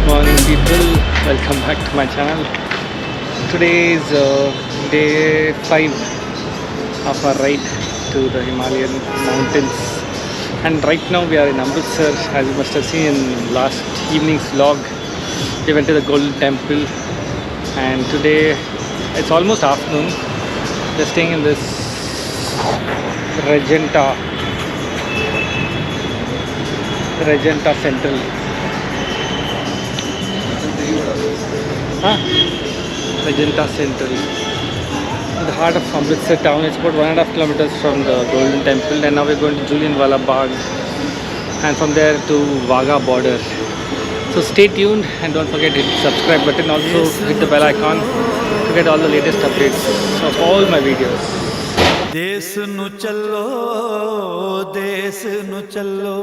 Morning people, welcome back to my channel. Today is day 5 of our ride to the Himalayan mountains, and right now we are in Amritsar. As you must have seen in last evening's vlog, we went to the Golden Temple, and today it's almost afternoon. We're staying in this Regenta Central. Regenta Central. In the heart of Amritsar town. It's about 1.5 kilometers from the Golden Temple, and now we're going to Jullianwala Bagh, and from there to Wagha Border. So stay tuned and don't forget to hit the subscribe button. Also hit the bell icon to get all the latest updates of all my videos. देश नु चलो, देश नु चलो।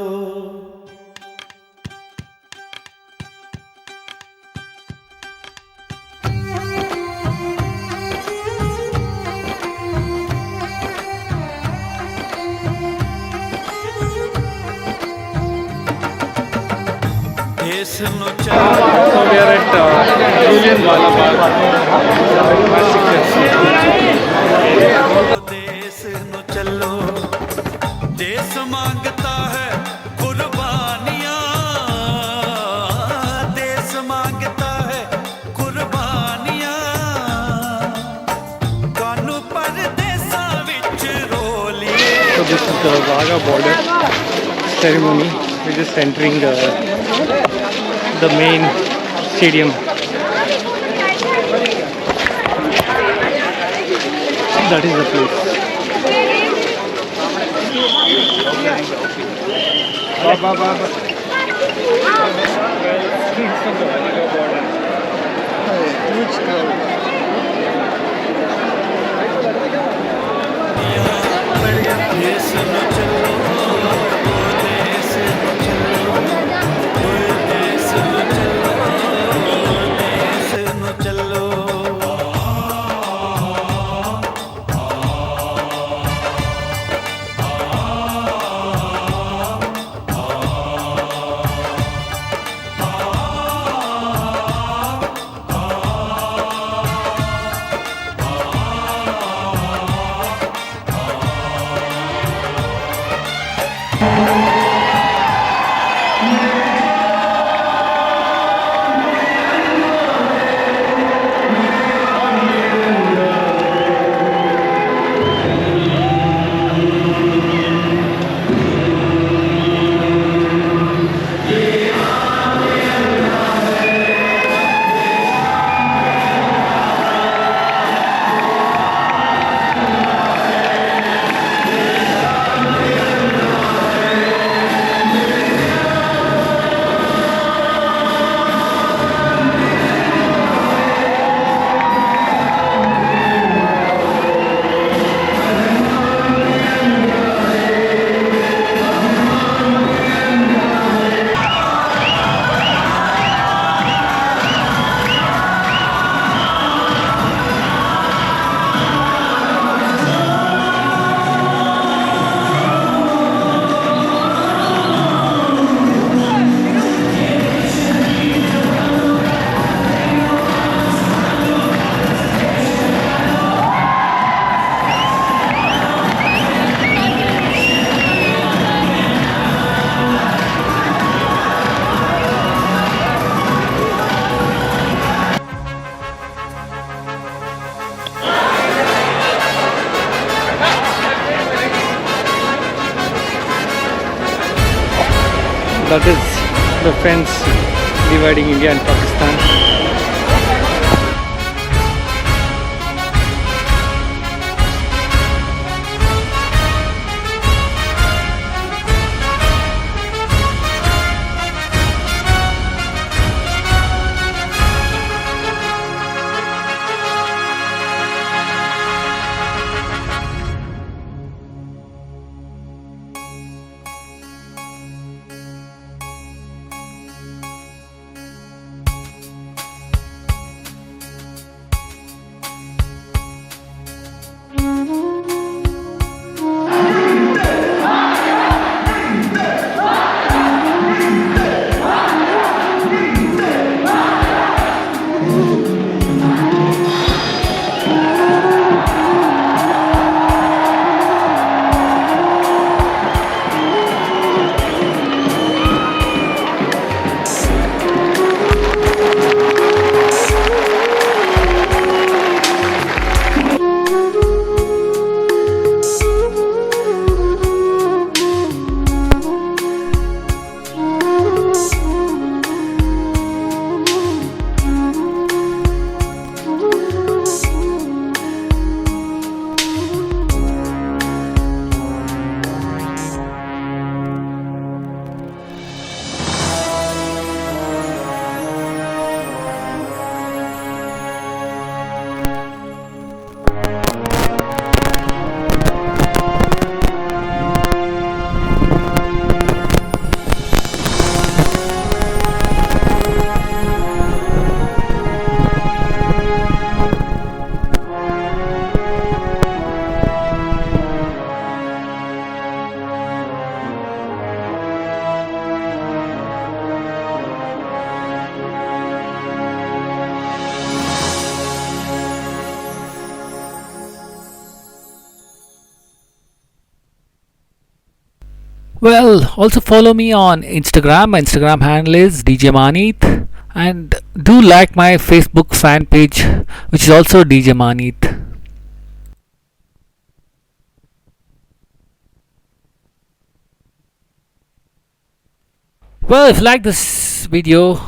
So we are at Jullianwala Bagh Massacre. देश नु चलो, देश मांगता है कुर्बानियां, देश मांगता है कुर्बानियां, कानू परदेसां विच रोलिए। So this is the Wagha Border ceremony. We're just entering the main stadium. That is the place. Huge crowd. देश नु चलो, देश नु चलो, देश नु चलो, देश नु चलो। That is the fence dividing India and Pakistan. Well, also follow me on Instagram. My Instagram handle is Djmahaneet, and do like my Facebook fan page, which is also Djmahaneet. Well, if you like this video,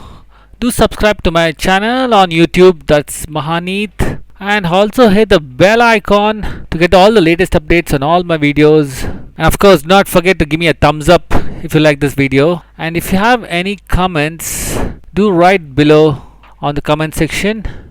do subscribe to my channel on YouTube, that's Mahaneet, and also hit the bell icon to get all the latest updates on all my videos. And of course, not forget to give me a thumbs up if you like this video. And if you have any comments, do write below on the comment section.